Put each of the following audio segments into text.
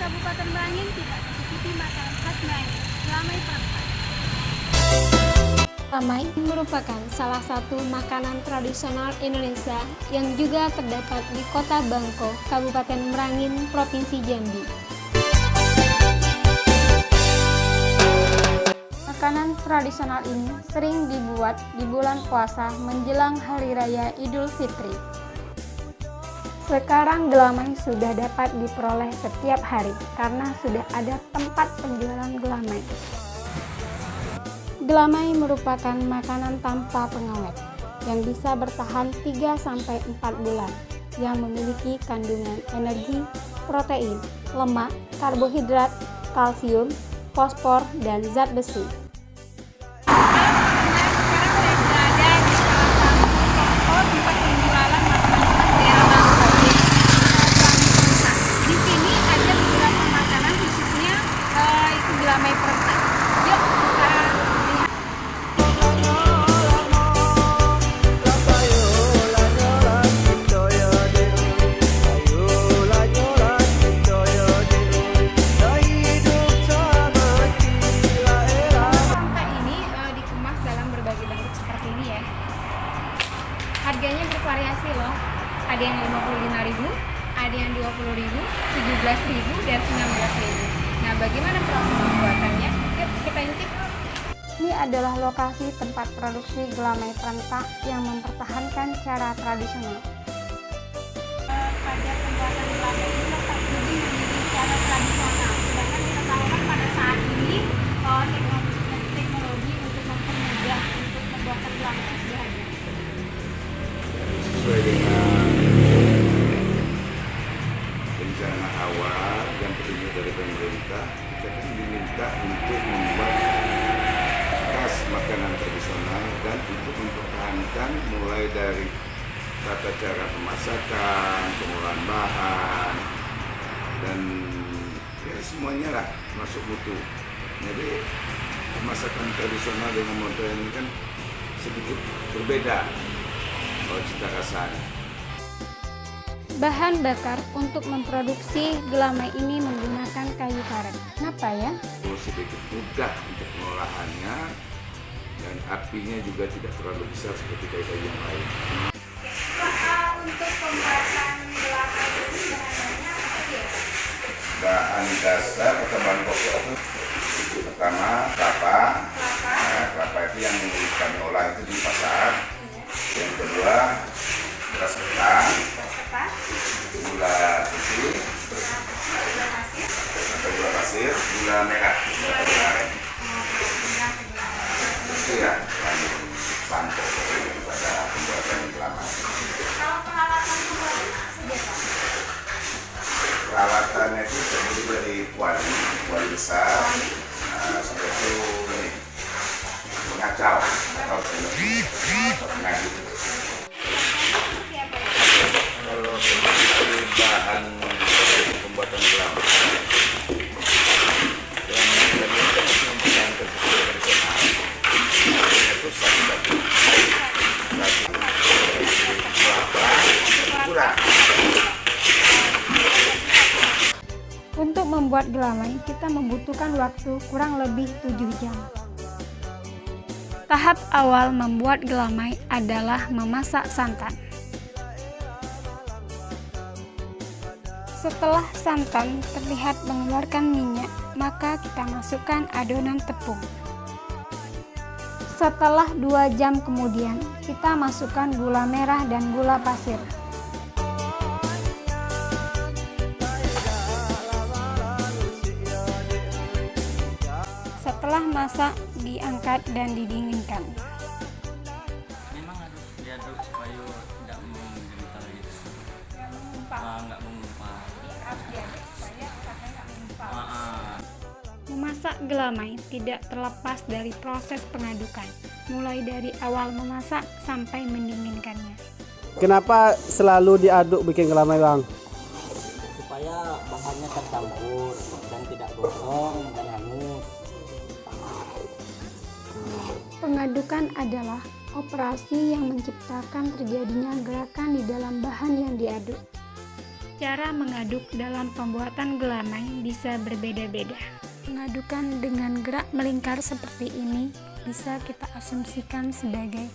Kabupaten Merangin tidak mencicipi makanan khas Merangin, gelamai perempat. Gelamai merupakan salah satu makanan tradisional Indonesia yang juga terdapat di Kota Bangko, Kabupaten Merangin, Provinsi Jambi. Makanan tradisional ini sering dibuat di bulan puasa menjelang Hari Raya Idul Fitri. Sekarang gelamai sudah dapat diperoleh setiap hari karena sudah ada tempat penjualan gelamai. Gelamai merupakan makanan tanpa pengawet yang bisa bertahan 3-4 bulan, yang memiliki kandungan energi, protein, lemak, karbohidrat, kalsium, fosfor, dan zat besi. Gelamai perempat. Yuk kita lihat. Perempat ini dikemas dalam berbagai bentuk seperti ini ya. Harganya bervariasi loh. Ada yang 55.000, ada yang 20.000, 17.000, dan 19.000. Nah, bagaimana proses pembuatannya? Yuk kita intip. Ini adalah lokasi tempat produksi gelamai perentak yang mempertahankan cara tradisional. Pada pembuatan gelamai ini letak lebih menjadi cara tradisional. Sedangkan kita tahu kan pada saat ini teknologi untuk mempermudah untuk pembuatan gelamai sudah ada. Sesuai dengan rencana awal yang petunjuk dari pemerintah, kita kan diminta untuk membuat khas makanan tradisional dan untuk mempertahankan mulai dari tata cara pemasakan, pengolahan bahan, dan ya semuanya lah masuk mutu. Jadi masakan tradisional dengan modern ini kan sedikit berbeda kalau cita rasanya. Bahan bakar untuk memproduksi gelamai ini menggunakan kayu karet. Kenapa ya? Sedikit mudah untuk pengolahannya dan apinya juga tidak terlalu besar seperti kayu-kayu yang lain. Untuk pembuatan gelamai ini bahannya apa saja? Bahan dasar atau bahan pokok itu pertama kelapa. Nah, kelapa itu yang kami olah itu di pasar. Yang kedua beras ketan, gula putih, gula pasir, gula merah, gula aren. Itu ya bahan pokok pada pembuatan gelamai. Kalau peralatan pembuatan apa saja, Pak? Peralatannya itu terdiri dari kuali besar, seperti ini, pengacau atau pengaduk. Kalau seperti bahan pembuatan gelamai, itu satu kurang. Untuk membuat gelamai, kita membutuhkan waktu kurang lebih 7 jam. Tahap awal membuat gelamai adalah memasak santan. Setelah santan terlihat mengeluarkan minyak, maka kita masukkan adonan tepung. Setelah 2 jam kemudian, kita masukkan gula merah dan gula pasir. Setelah masak, diangkat dan didinginkan. Memang harus diaduk supaya tidak menggental gitu. Nggak mengumpal. Harus diaduk supaya rasanya nggak mengumpal. Memasak gelamai tidak terlepas dari proses pengadukan, mulai dari awal memasak sampai mendinginkannya. Kenapa selalu diaduk bikin gelamai, Bang? Supaya bahannya tercampur dan tidak gosong dan hangus. Pengadukan adalah operasi yang menciptakan terjadinya gerakan di dalam bahan yang diaduk. Cara mengaduk dalam pembuatan gelamai bisa berbeda-beda. Mengadukan dengan gerak melingkar seperti ini bisa kita asumsikan sebagai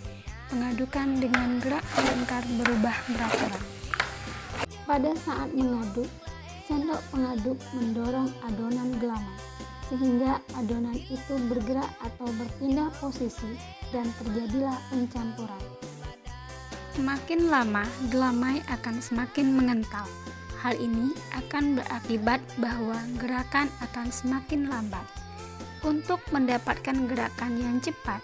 mengadukan dengan gerak melingkar berubah beraturan. Pada saat mengaduk, sendok pengaduk mendorong adonan gelamai sehingga adonan itu bergerak atau berpindah posisi dan terjadilah pencampuran. Semakin lama, gelamai akan semakin mengental. Hal ini akan berakibat bahwa gerakan akan semakin lambat. Untuk mendapatkan gerakan yang cepat,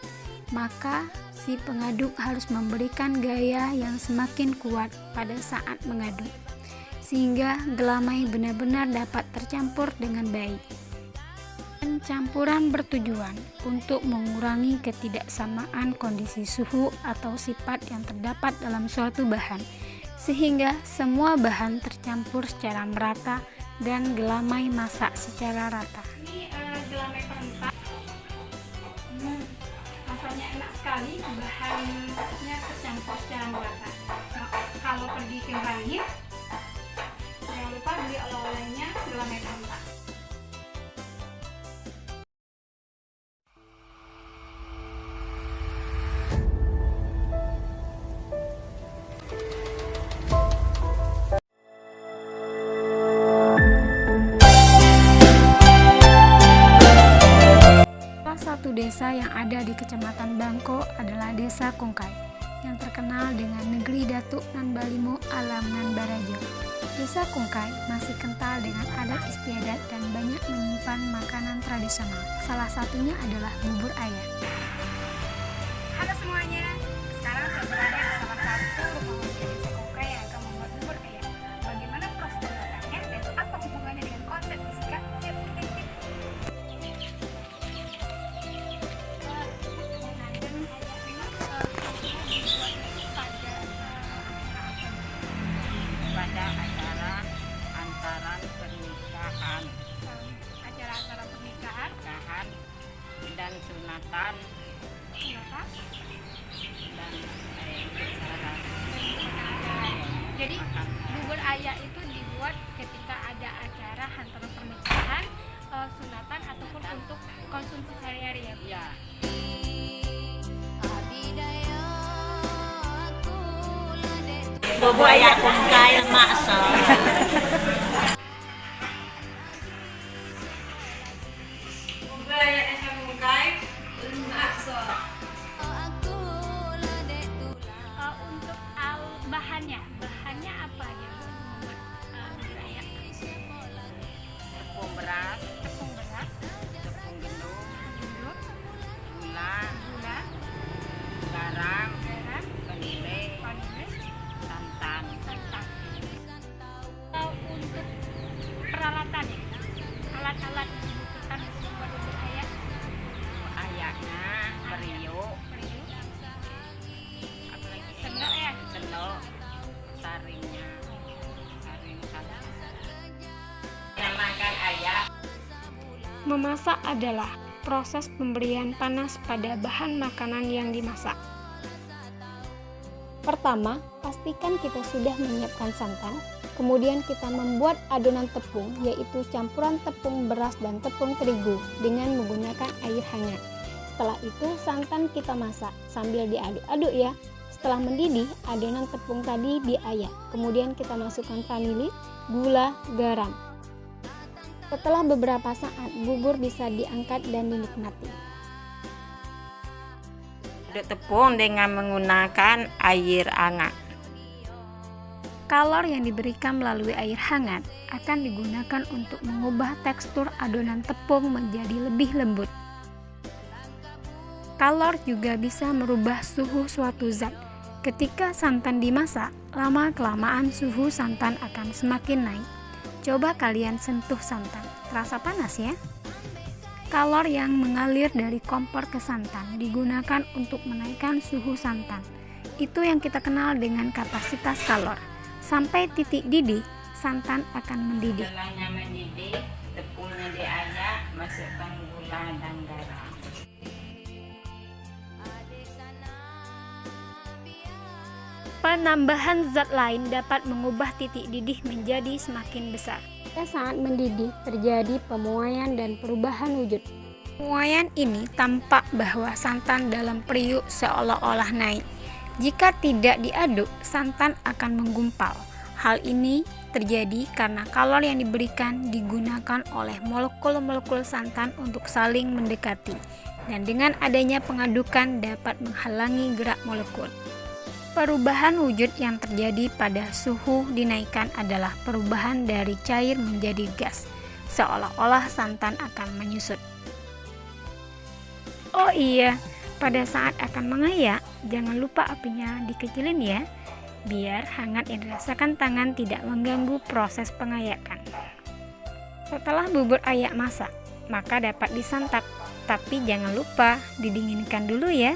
maka si pengaduk harus memberikan gaya yang semakin kuat pada saat mengaduk, sehingga gelamai benar-benar dapat tercampur dengan baik. Pencampuran bertujuan untuk mengurangi ketidaksamaan kondisi suhu atau sifat yang terdapat dalam suatu bahan, sehingga semua bahan tercampur secara merata dan gelamai masak secara rata. Ini gelamai perentak. Rasanya enak sekali, bahannya tercampur secara merata. Kalau pergi ke Bangil, jangan lupa beli oleh-olehnya gelamai perentak. Satu desa yang ada di Kecamatan Bangko adalah Desa Kungkai, yang terkenal dengan negeri Datuk Nan Balimo Alam Nan Barajo. Desa Kungkai masih kental dengan adat istiadat dan banyak menyimpan makanan tradisional. Salah satunya adalah bubur ayam. Halo semuanya, sekarang saya berada di salah satu rumah warga Desa Kungkai yang akan membuat bubur ayam. Bagaimana proses pembuatannya dan apa hubungannya dengan konsep fisika? Yuk, pada acara antara pernikahan dan sunatan dan syarat. Jadi bubur ayam itu dibuat ketika ada acara antara pernikahan, sunatan ataupun untuk konsumsi sehari-hari ya. Ya. Bubur ayam Kungkai maksa. Bubur ayam Kungkai maksa. Untuk bahannya apa ya membuat bubur ayam? Tepung beras, Tepung beras, tepung gendum, gula, gula, gula, garam, garam, vanile, vanili, santan. santan. Untuk peralatannya, alat-alat yang dibutuhkan untuk membuat bubur ayam, Ayamnya periuk, periuk, apalagi sendok ya, sendok, saringnya, saring salam. Yang makan ayam. Memasak adalah proses pemberian panas pada bahan makanan yang dimasak. Pertama, pastikan kita sudah menyiapkan santan. Kemudian kita membuat adonan tepung, yaitu campuran tepung beras dan tepung terigu dengan menggunakan air hangat. Setelah itu santan kita masak sambil diaduk-aduk ya. Setelah mendidih, adonan tepung tadi diayak. Kemudian kita masukkan vanili, gula, garam. Setelah beberapa saat, bubur bisa diangkat dan dinikmati. Aduk tepung dengan menggunakan air hangat. Kalor yang diberikan melalui air hangat akan digunakan untuk mengubah tekstur adonan tepung menjadi lebih lembut. Kalor juga bisa merubah suhu suatu zat. Ketika santan dimasak, lama-kelamaan suhu santan akan semakin naik. Coba kalian sentuh santan, terasa panas ya? Kalor yang mengalir dari kompor ke santan digunakan untuk menaikkan suhu santan. Itu yang kita kenal dengan kapasitas kalor. Sampai titik didih, santan akan mendidih. Setelahnya mendidih, tepungnya diayak, masukkan gula dan garam. Penambahan zat lain dapat mengubah titik didih menjadi semakin besar. Pada saat mendidih terjadi pemuaian dan perubahan wujud. Pemuaian ini tampak bahwa santan dalam periuk seolah-olah naik. Jika tidak diaduk, santan akan menggumpal. Hal ini terjadi karena kalor yang diberikan digunakan oleh molekul-molekul santan untuk saling mendekati, dan dengan adanya pengadukan dapat menghalangi gerak molekul. Perubahan wujud yang terjadi pada suhu dinaikkan adalah perubahan dari cair menjadi gas, seolah-olah santan akan menyusut. Oh iya, pada saat akan mengayak, jangan lupa apinya dikecilin ya, biar hangat yang dirasakan tangan tidak mengganggu proses pengayakan. Setelah bubur ayak masak, maka dapat disantap, tapi jangan lupa didinginkan dulu ya.